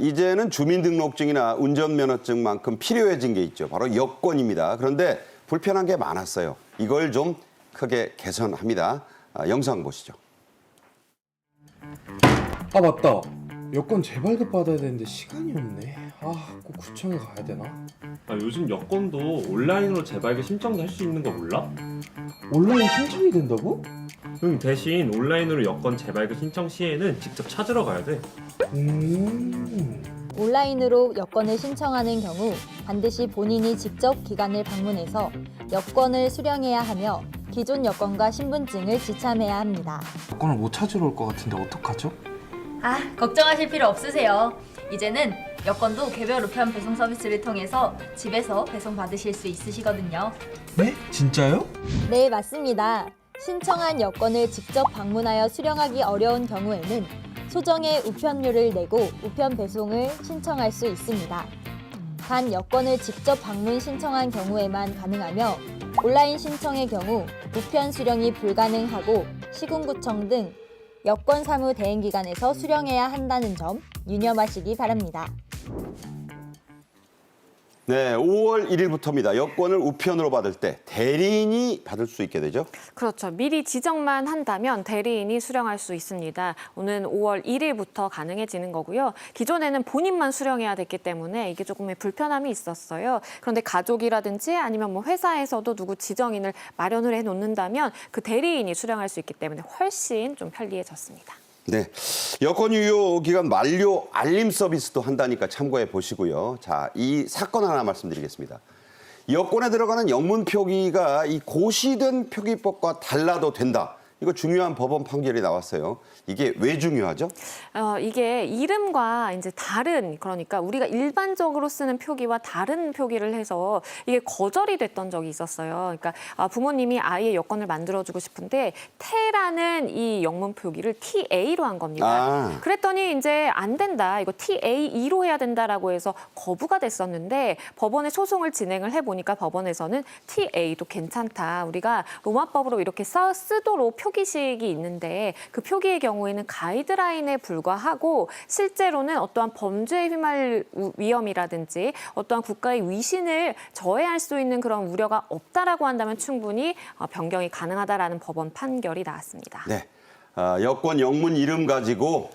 이제는 주민등록증이나 운전면허증만큼 필요해진 게 있죠. 바로 여권입니다. 그런데 불편한 게 많았어요. 이걸 좀 크게 개선합니다. 영상 보시죠. 아 맞다. 여권 재발급 받아야 되는데 시간이 없네. 꼭 구청에 가야 되나? 요즘 여권도 온라인으로 재발급 신청도 할 수 있는 거 몰라? 온라인 신청이 된다고? 응, 대신 온라인으로 여권 재발급 신청 시에는 직접 찾으러 가야 돼. 온라인으로 여권을 신청하는 경우 반드시 본인이 직접 기관을 방문해서 여권을 수령해야 하며 기존 여권과 신분증을 지참해야 합니다. 여권을 못 찾으러 올 것 같은데 어떡하죠? 걱정하실 필요 없으세요. 이제는 여권도 개별 우편 배송 서비스를 통해서 집에서 배송 받으실 수 있으시거든요. 네? 진짜요? 네, 맞습니다. 신청한 여권을 직접 방문하여 수령하기 어려운 경우에는 소정의 우편료를 내고 우편 배송을 신청할 수 있습니다. 단 여권을 직접 방문 신청한 경우에만 가능하며 온라인 신청의 경우 우편 수령이 불가능하고 시군구청 등 여권 사무 대행기관에서 수령해야 한다는 점 유념하시기 바랍니다. 네, 5월 1일부터입니다. 여권을 우편으로 받을 때 대리인이 받을 수 있게 되죠. 그렇죠. 미리 지정만 한다면 대리인이 수령할 수 있습니다. 오는 5월 1일부터 가능해지는 거고요. 기존에는 본인만 수령해야 됐기 때문에 이게 조금의 불편함이 있었어요. 그런데 가족이라든지 아니면 뭐 회사에서도 누구 지정인을 마련을 해놓는다면 그 대리인이 수령할 수 있기 때문에 훨씬 좀 편리해졌습니다. 네, 여권 유효 기간 만료 알림 서비스도 한다니까 참고해 보시고요. 자, 이 사건 하나 말씀드리겠습니다. 여권에 들어가는 영문 표기가 이 고시된 표기법과 달라도 된다. 이거 중요한 법원 판결이 나왔어요. 이게 왜 중요하죠? 이게 이름과 이제 다른, 그러니까 우리가 일반적으로 쓰는 표기와 다른 표기를 해서 이게 거절이 됐던 적이 있었어요. 그러니까 부모님이 아이의 여권을 만들어주고 싶은데 태라는 이 영문 표기를 TA로 한 겁니다. 그랬더니 이제 안 된다. 이거 TAE로 해야 된다라고 해서 거부가 됐었는데 법원에 소송을 진행을 해보니까 법원에서는 TA도 괜찮다. 우리가 로마법으로 이렇게 쓰도록 표기식이 있는데 그 표기의 경우에는 가이드라인에 불과하고 실제로는 어떠한 범죄에 휘말릴 위험이라든지 어떠한 국가의 위신을 저해할 수 있는 그런 우려가 없다라고 한다면 충분히 변경이 가능하다라는 법원 판결이 나왔습니다. 네, 여권 영문 이름 가지고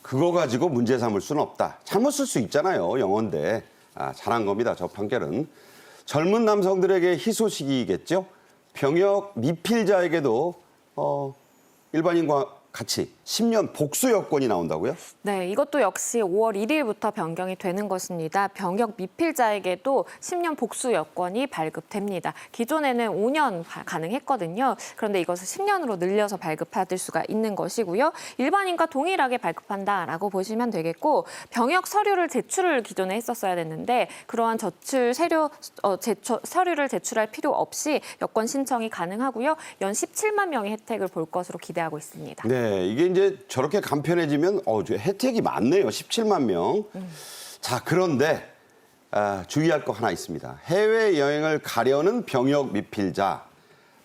그거 가지고 문제 삼을 수는 없다. 잘못 쓸 수 있잖아요, 영어인데. 잘한 겁니다, 저 판결은. 젊은 남성들에게 희소식이겠죠. 병역 미필자에게도 일반인과 같이 10년 복수 여권이 나온다고요? 네, 이것도 역시 5월 1일부터 변경이 되는 것입니다. 병역 미필자에게도 10년 복수 여권이 발급됩니다. 기존에는 5년 가능했거든요. 그런데 이것을 10년으로 늘려서 발급받을 수가 있는 것이고요. 일반인과 동일하게 발급한다라고 보시면 되겠고 병역 서류를 제출을 기존에 했었어야 됐는데 그러한 서류를 제출할 필요 없이 여권 신청이 가능하고요. 연 17만 명의 혜택을 볼 것으로 기대하고 있습니다. 네, 이게 이제 저렇게 간편해지면 혜택이 많네요. 17만 명. 자, 그런데 주의할 거 하나 있습니다. 해외여행을 가려는 병역 미필자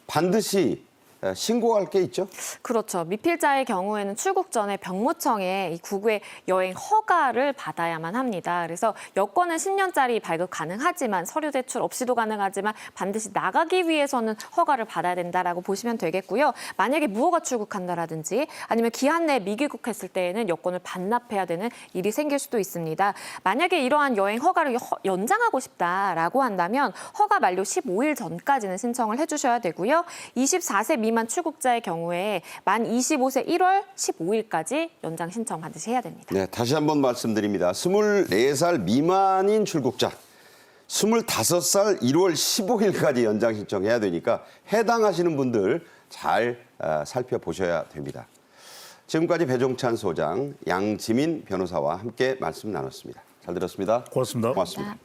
반드시 신고할 게 있죠? 그렇죠. 미필자의 경우에는 출국 전에 병무청에 이 국외 여행 허가를 받아야만 합니다. 그래서 여권은 10년짜리 발급 가능하지만 서류 제출 없이도 가능하지만 반드시 나가기 위해서는 허가를 받아야 된다라고 보시면 되겠고요. 만약에 무허가 출국한다라든지 아니면 기한 내에 미귀국했을 때에는 여권을 반납해야 되는 일이 생길 수도 있습니다. 만약에 이러한 여행 허가를 연장하고 싶다라고 한다면 허가 만료 15일 전까지는 신청을 해주셔야 되고요. 24세 미만 출국자의 경우에 만 25세 1월 15일까지 연장 신청 반드시 해야 됩니다. 네, 다시 한번 말씀드립니다. 24살 미만인 출국자, 25살 1월 15일까지 연장 신청해야 되니까 해당하시는 분들 잘 살펴보셔야 됩니다. 지금까지 배종찬 소장, 양지민 변호사와 함께 말씀 나눴습니다. 잘 들었습니다. 고맙습니다. 고맙습니다.